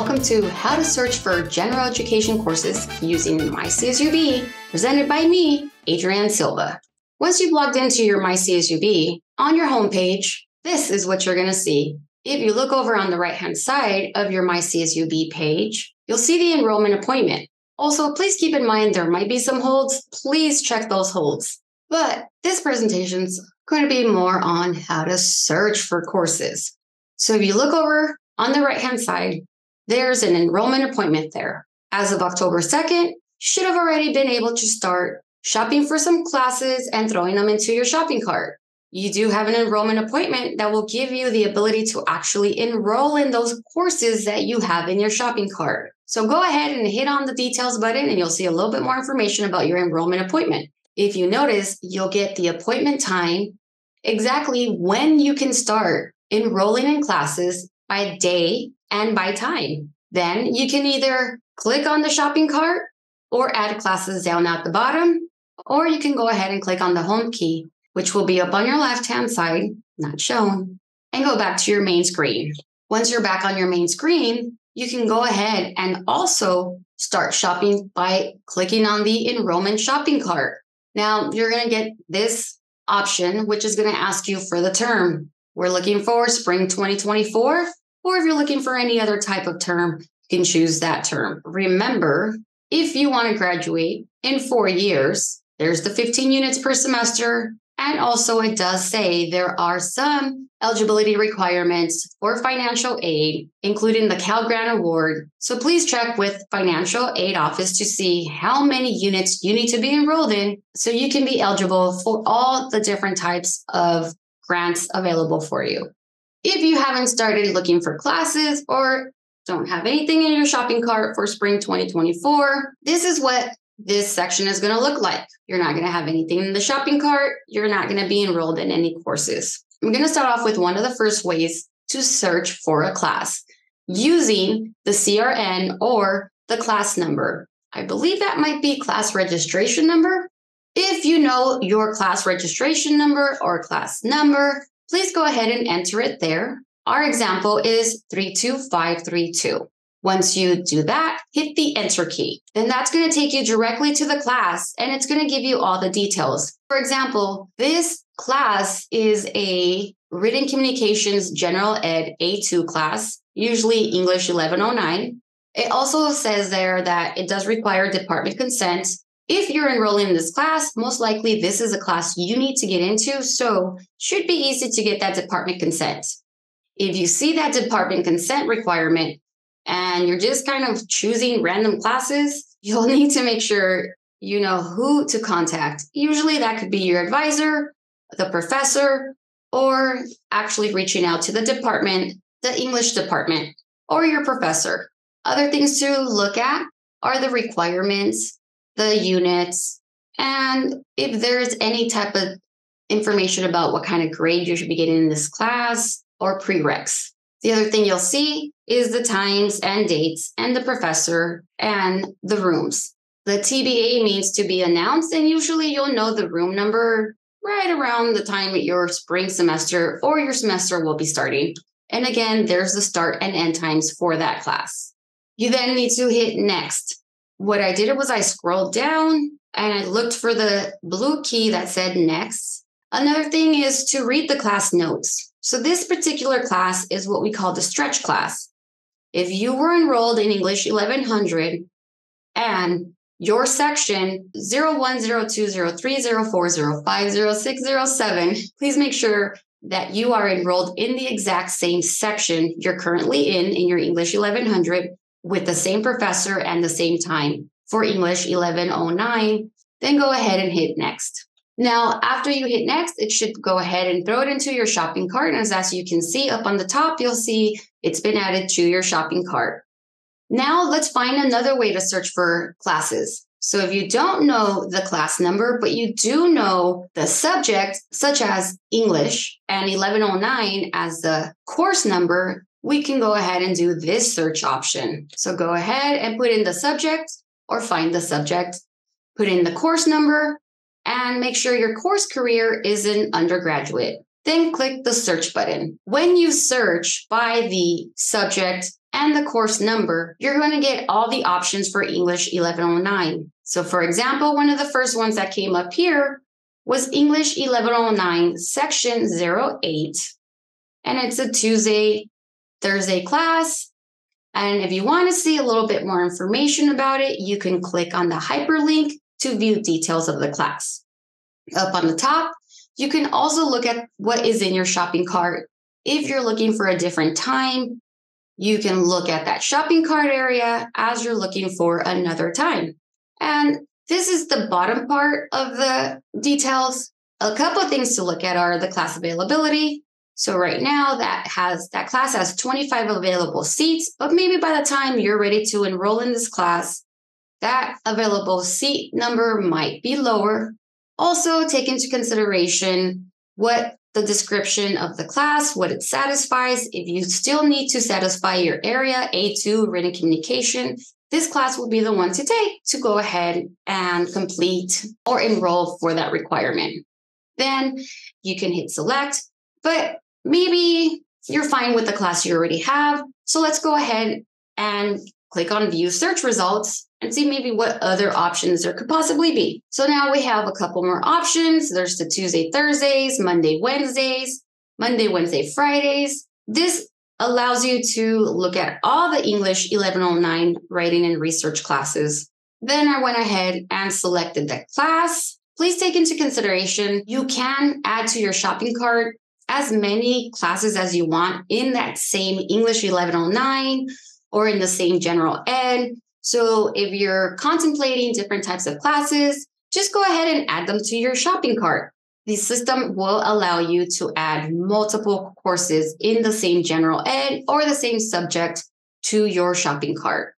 welcome to How to Search for General Education Courses using myCSUB, presented by me, Adrienne Silva. Once you've logged into your myCSUB, on your homepage, this is what you're going to see. If you look over on the right-hand side of your myCSUB page, you'll see the enrollment appointment. Also, please keep in mind there might be some holds. Please check those holds. But this presentation is going to be more on how to search for courses. So if you look over on the right-hand side, there's an enrollment appointment there. As of October 2nd, you should have already been able to start shopping for some classes and throwing them into your shopping cart. You do have an enrollment appointment that will give you the ability to actually enroll in those courses that you have in your shopping cart. So go ahead and hit on the details button and you'll see a little bit more information about your enrollment appointment. If you notice, you'll get the appointment time, exactly when you can start enrolling in classes by day and by time. Then you can either click on the shopping cart or add classes down at the bottom, or you can go ahead and click on the home key, which will be up on your left-hand side, not shown, and go back to your main screen. Once you're back on your main screen, you can go ahead and also start shopping by clicking on the enrollment shopping cart. Now, you're going to get this option, which is going to ask you for the term. We're looking for spring 2024, or if you're looking for any other type of term, you can choose that term. Remember, if you want to graduate in 4 years, there's the 15 units per semester. And also it does say there are some eligibility requirements for financial aid, including the Cal Grant Award. So please check with Financial Aid Office to see how many units you need to be enrolled in so you can be eligible for all the different types of grants available for you. If you haven't started looking for classes or don't have anything in your shopping cart for spring 2024, this is what this section is going to look like. You're not going to have anything in the shopping cart. You're not going to be enrolled in any courses. I'm going to start off with one of the first ways to search for a class using the CRN or the class number. I believe that might be class registration number. If you know your class registration number or class number, please go ahead and enter it there. Our example is 32532. Once you do that, hit the enter key. Then that's going to take you directly to the class and it's going to give you all the details. For example, this class is a Written Communications General Ed A2 class, usually English 1109. It also says there that it does require department consent. If you're enrolling in this class, most likely this is a class you need to get into, so should be easy to get that department consent. If you see that department consent requirement and you're just kind of choosing random classes, you'll need to make sure you know who to contact. Usually that could be your advisor, the professor, or actually reaching out to the department, the English department, or your professor. Other things to look at are the requirements, the units, and if there's any type of information about what kind of grade you should be getting in this class or prereqs. The other thing you'll see is the times and dates and the professor and the rooms. The TBA means to be announced, and usually you'll know the room number right around the time your spring semester or your semester will be starting. And again, there's the start and end times for that class. You then need to hit next. What I did was I scrolled down and I looked for the blue key that said next. Another thing is to read the class notes. So this particular class is what we call the stretch class. If you were enrolled in English 1100 and your section 01020304050607, please make sure that you are enrolled in the exact same section you're currently in your English 1100 with the same professor and the same time. For English 1109, then go ahead and hit next. Now, after you hit next, it should go ahead and throw it into your shopping cart. And as you can see up on the top, you'll see it's been added to your shopping cart. Now let's find another way to search for classes. So if you don't know the class number, but you do know the subject, such as English and 1109 as the course number, we can go ahead and do this search option. So go ahead and put in the subject or find the subject, put in the course number, and make sure your course career is in undergraduate. Then click the search button. When you search by the subject and the course number, you're going to get all the options for English 1109. So for example, one of the first ones that came up here was English 1109, section 08. And it's a Tuesday, Thursday class. And if you want to see a little bit more information about it, you can click on the hyperlink to view details of the class. Up on the top, you can also look at what is in your shopping cart. If you're looking for a different time, you can look at that shopping cart area as you're looking for another time. And this is the bottom part of the details. A couple of things to look at are the class availability. So right now that class has 25 available seats, but maybe by the time you're ready to enroll in this class, that available seat number might be lower. Also take into consideration what the description of the class, what it satisfies. If you still need to satisfy your area A2 written communication, this class will be the one to take to go ahead and complete or enroll for that requirement. Then you can hit select, but maybe you're fine with the class you already have. So let's go ahead and click on view search results and see maybe what other options there could possibly be. So now we have a couple more options. There's the Tuesday, Thursdays, Monday, Wednesdays, Monday, Wednesday, Fridays. This allows you to look at all the English 1109 writing and research classes. Then I went ahead and selected the class. Please take into consideration, you can add to your shopping cart as many classes as you want in that same English 1109 or in the same general ed. So if you're contemplating different types of classes, just go ahead and add them to your shopping cart. The system will allow you to add multiple courses in the same general ed or the same subject to your shopping cart.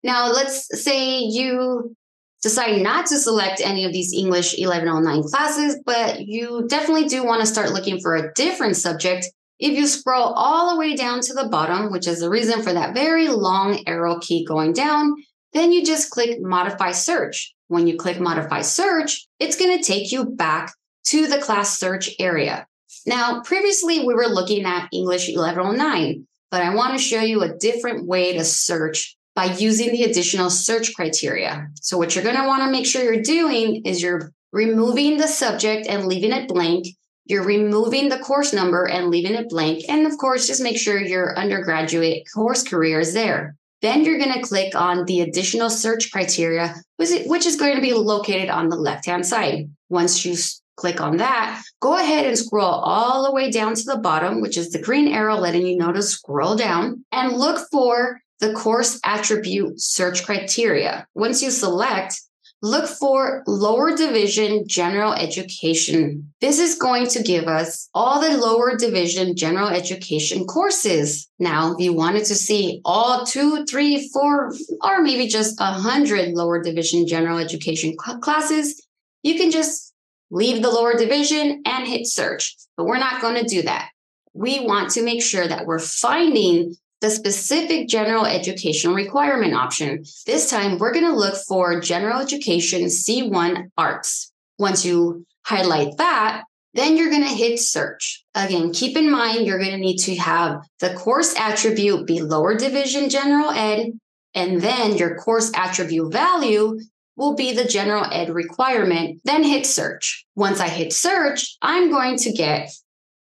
Now, let's say you decide not to select any of these English 1109 classes, but you definitely do want to start looking for a different subject. If you scroll all the way down to the bottom, which is the reason for that very long arrow key going down, then you just click Modify Search. When you click Modify Search, it's going to take you back to the class search area. Now, previously we were looking at English 1109, but I want to show you a different way to search by using the additional search criteria. So what you're going to want to make sure you're doing is you're removing the subject and leaving it blank. You're removing the course number and leaving it blank. And of course, just make sure your undergraduate course career is there. Then you're going to click on the additional search criteria, which is going to be located on the left-hand side. Once you click on that, go ahead and scroll all the way down to the bottom, which is the green arrow letting you know to scroll down, and look for the course attribute search criteria. Once you select, look for lower division general education. This is going to give us all the lower division general education courses. Now, if you wanted to see all 2, 3, 4, or maybe just 100 lower division general education classes, you can just leave the lower division and hit search. But we're not going to do that. We want to make sure that we're finding the specific general education requirement option. This time, we're going to look for general education C1 arts. Once you highlight that, then you're going to hit search. Again, keep in mind, you're going to need to have the course attribute be lower division general ed, and then your course attribute value will be the general ed requirement, then hit search. Once I hit search, I'm going to get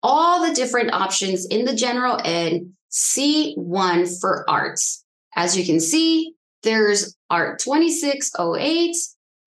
all the different options in the general ed C1 for arts. As you can see, there's Art 2608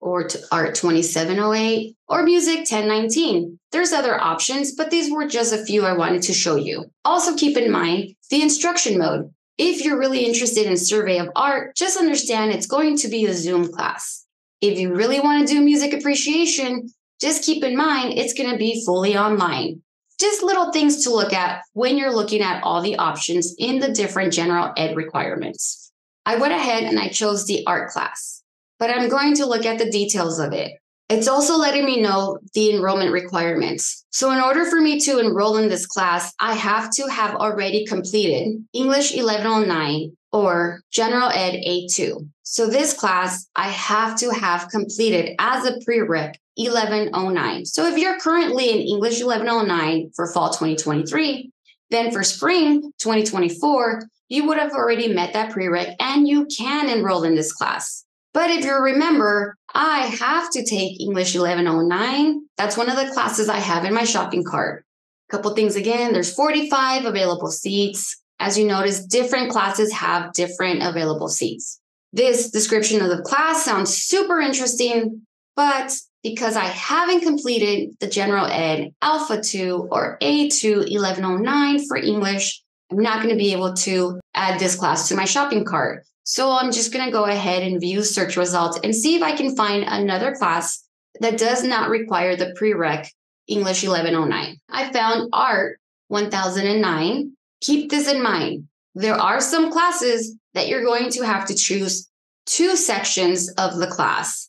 or Art 2708 or Music 1019. There's other options, but these were just a few I wanted to show you. Also keep in mind the instruction mode. If you're really interested in survey of art, just understand it's going to be a Zoom class. If you really want to do music appreciation, just keep in mind it's going to be fully online. Just little things to look at when you're looking at all the options in the different general ed requirements. I went ahead and I chose the art class, but I'm going to look at the details of it. It's also letting me know the enrollment requirements. So in order for me to enroll in this class, I have to have already completed English 1109 or General Ed A2. So this class I have to have completed as a prereq 1109. So if you're currently in English 1109 for fall 2023, then for spring 2024, you would have already met that prereq and you can enroll in this class. But if you remember, I have to take English 1109. That's one of the classes I have in my shopping cart. A couple things again, there's 45 available seats. As you notice, different classes have different available seats. This description of the class sounds super interesting, but because I haven't completed the General Ed Alpha 2 or A2 1109 for English, I'm not going to be able to add this class to my shopping cart. So I'm just going to go ahead and view search results and see if I can find another class that does not require the prereq English 1109. I found Art 1009. Keep this in mind. There are some classes that you're going to have to choose 2 sections of the class.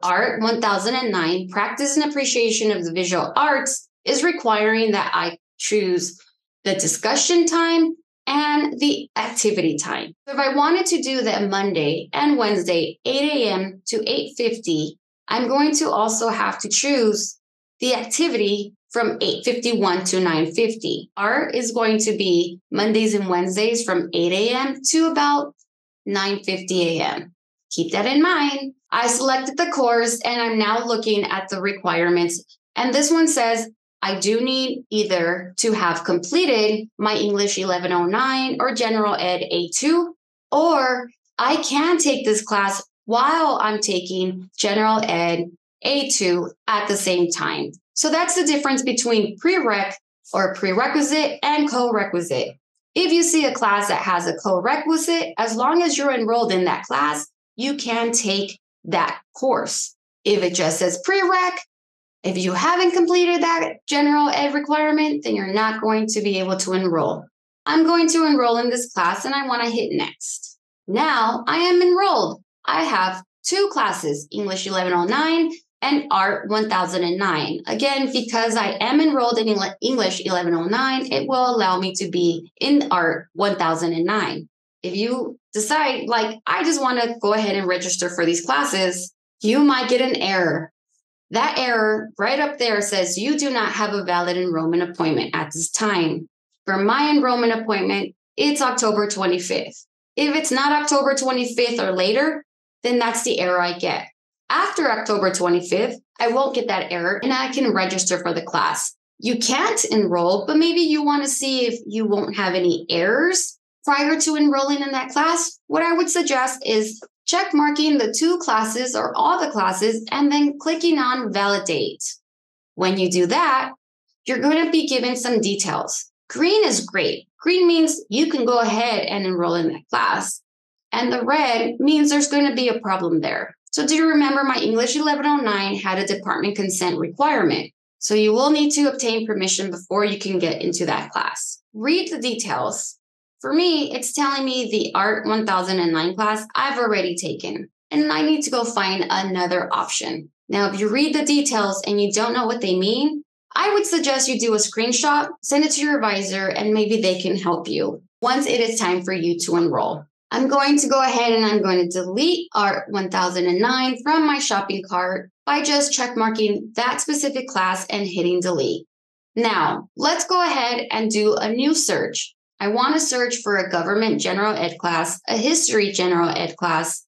Art 1009, Practice and Appreciation of the Visual Arts, is requiring that I choose the discussion time and the activity time. So if I wanted to do that Monday and Wednesday, 8 a.m. to 8:50, I'm going to also have to choose the activity from 8:51 to 9:50. Art is going to be Mondays and Wednesdays from 8 a.m. to about 9:50 a.m. Keep that in mind. I selected the course and I'm now looking at the requirements. And this one says I do need either to have completed my English 1109 or General Ed A2, or I can take this class while I'm taking General Ed A2 at the same time. So that's the difference between prereq or prerequisite and co-requisite. If you see a class that has a co-requisite, as long as you're enrolled in that class, you can take that course. If it just says prereq, if you haven't completed that general ed requirement, then you're not going to be able to enroll. I'm going to enroll in this class and I want to hit next. Now I am enrolled. I have 2 classes, English 1109 and Art 1009. Again, because I am enrolled in English 1109, it will allow me to be in Art 1009. If you decide, like, I just want to go ahead and register for these classes, you might get an error. That error right up there says you do not have a valid enrollment appointment at this time. For my enrollment appointment, it's October 25th. If it's not October 25th or later, then that's the error I get. After October 25th, I won't get that error and I can register for the class. You can't enroll, but maybe you want to see if you won't have any errors prior to enrolling in that class. What I would suggest is check marking the 2 classes or all the classes and then clicking on Validate. When you do that, you're going to be given some details. Green is great. Green means you can go ahead and enroll in that class. And the red means there's going to be a problem there. So do you remember my English 1109 had a department consent requirement? So you will need to obtain permission before you can get into that class. Read the details. For me, it's telling me the Art 1009 class I've already taken, and I need to go find another option. Now, if you read the details and you don't know what they mean, I would suggest you do a screenshot, send it to your advisor, and maybe they can help you once it is time for you to enroll. I'm going to go ahead and I'm going to delete Art 1009 from my shopping cart by just check marking that specific class and hitting delete. Now, let's go ahead and do a new search. I want to search for a government general ed class, a history general ed class,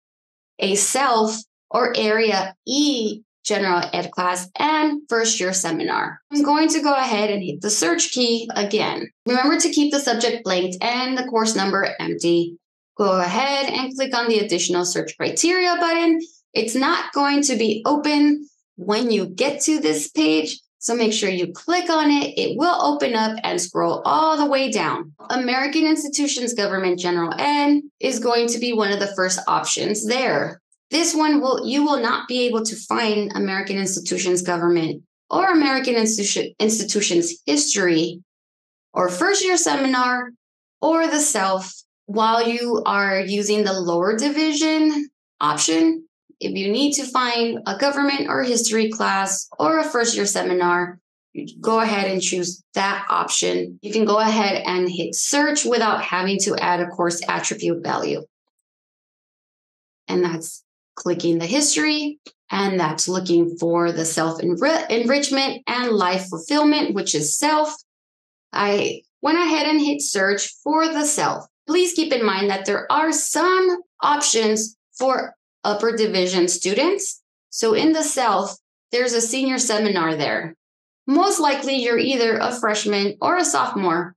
a self or area E general ed class, and first year seminar. I'm going to go ahead and hit the search key again. Remember to keep the subject blanked and the course number empty. Go ahead and click on the additional search criteria button. It's not going to be open when you get to this page, so make sure you click on it. It will open up and scroll all the way down. American Institutions Government General Ed is going to be one of the first options there. This one you will not be able to find American Institutions Government or American Institutions History or first year seminar or the self while you are using the lower division option. If you need to find a government or history class or a first year seminar, you go ahead and choose that option. You can go ahead and hit search without having to add a course attribute value. And that's clicking the history, and that's looking for the self-enrichment and life fulfillment, which is self. I went ahead and hit search for the self. Please keep in mind that there are some options for upper division students. So in the self, there's a senior seminar there. Most likely you're either a freshman or a sophomore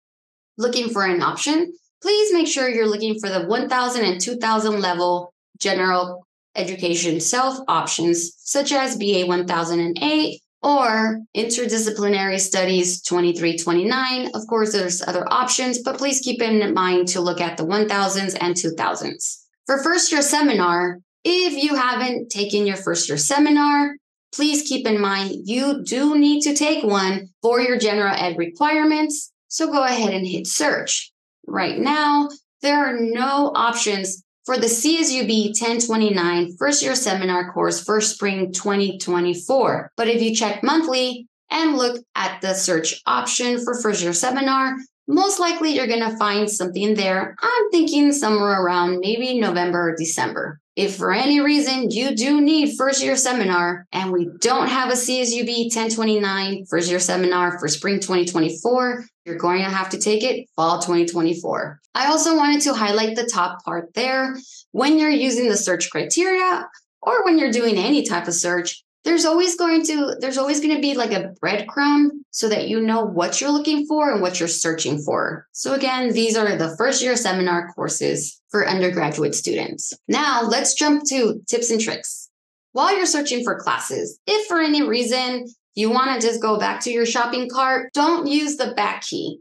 looking for an option. Please make sure you're looking for the 1000 and 2000 level general education self options, such as BA 1008 or Interdisciplinary Studies 2329. Of course, there's other options, but please keep in mind to look at the 1000s and 2000s. For first year seminar, if you haven't taken your first year seminar, please keep in mind you do need to take one for your general ed requirements. So go ahead and hit search. Right now, there are no options for the CSUB 1029 first year seminar course for spring 2024. But if you check monthly and look at the search option for first year seminar, most likely you're going to find something there. I'm thinking somewhere around maybe November or December. If for any reason you do need first year seminar and we don't have a CSUB 1029 first year seminar for spring 2024, you're going to have to take it fall 2024. I also wanted to highlight the top part there. When you're using the search criteria or when you're doing any type of search, there's always going to be like a breadcrumb so that you know what you're looking for and what you're searching for. So again, these are the first year seminar courses for undergraduate students. Now let's jump to tips and tricks. While you're searching for classes, if for any reason you want to just go back to your shopping cart, don't use the back key.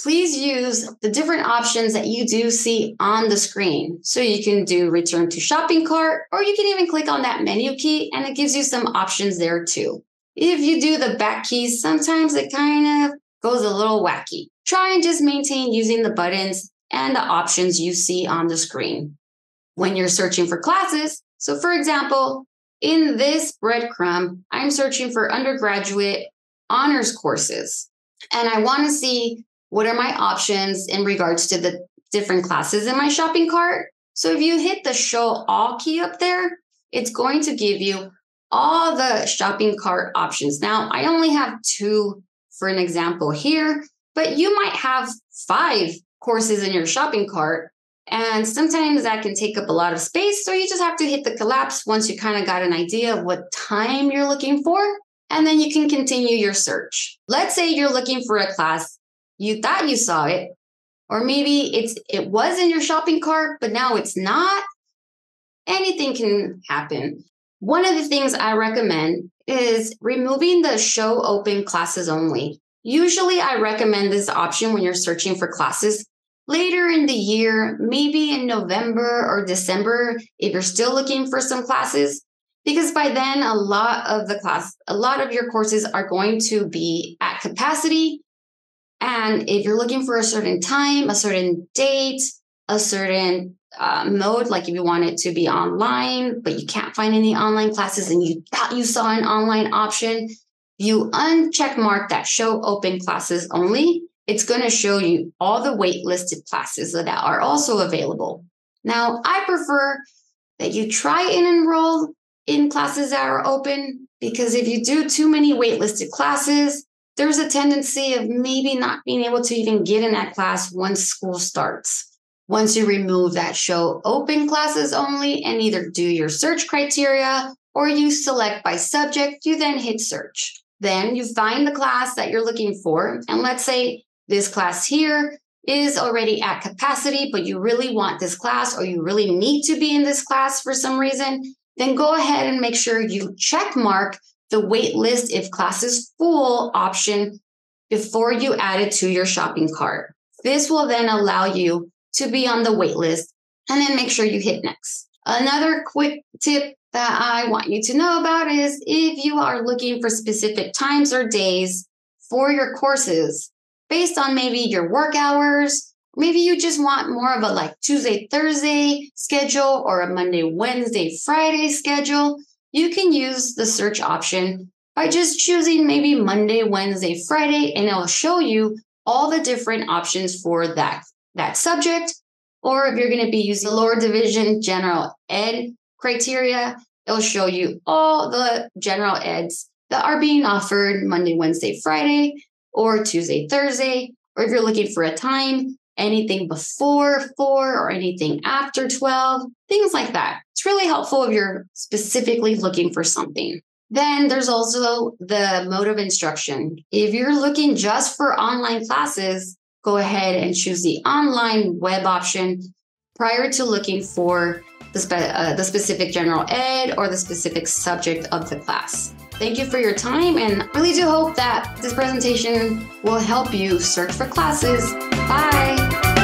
Please use the different options that you do see on the screen. So you can do return to shopping cart, or you can even click on that menu key and it gives you some options there too. If you do the back keys, sometimes it kind of goes a little wacky. Try and just maintain using the buttons and the options you see on the screen. When you're searching for classes, so for example, in this breadcrumb, I'm searching for undergraduate honors courses, and I want to see what are my options in regards to the different classes in my shopping cart. So if you hit the show all key up there, it's going to give you all the shopping cart options. Now, I only have 2 for an example here, but you might have 5 courses in your shopping cart. And sometimes that can take up a lot of space. So you just have to hit the collapse once you kind of got an idea of what time you're looking for. And then you can continue your search. Let's say you're looking for a class. You thought you saw it, or maybe it was in your shopping cart, but now it's not. Anything can happen. One of the things I recommend is removing the show open classes only. Usually I recommend this option when you're searching for classes later in the year, maybe in November or December, if you're still looking for some classes, because by then a lot of your courses are going to be at capacity. And if you're looking for a certain time, a certain date, a certain mode, like if you want it to be online, but you can't find any online classes and you thought you saw an online option, you uncheck mark that show open classes only. It's going to show you all the waitlisted classes that are also available. Now, I prefer that you try and enroll in classes that are open, because if you do too many waitlisted classes, there's a tendency of maybe not being able to even get in that class once school starts. Once you remove that show open classes only and either do your search criteria or you select by subject, you then hit search. Then you find the class that you're looking for. And let's say this class here is already at capacity, but you really want this class or you really need to be in this class for some reason, then go ahead and make sure you check mark the wait list if class is full option before you add it to your shopping cart. This will then allow you to be on the wait list, and then make sure you hit next. Another quick tip that I want you to know about is if you are looking for specific times or days for your courses based on maybe your work hours, maybe you just want more of a like Tuesday, Thursday schedule or a Monday, Wednesday, Friday schedule, you can use the search option by just choosing maybe Monday, Wednesday, Friday, and it'll show you all the different options for that subject. Or if you're going to be using the lower division general ed criteria, it'll show you all the general eds that are being offered Monday, Wednesday, Friday, or Tuesday, Thursday. Or if you're looking for a time, anything before 4 or anything after 12, things like that. It's really helpful if you're specifically looking for something. Then there's also the mode of instruction. If you're looking just for online classes, go ahead and choose the online web option prior to looking for the specific general ed or the specific subject of the class. Thank you for your time, and I really do hope that this presentation will help you search for classes. Bye!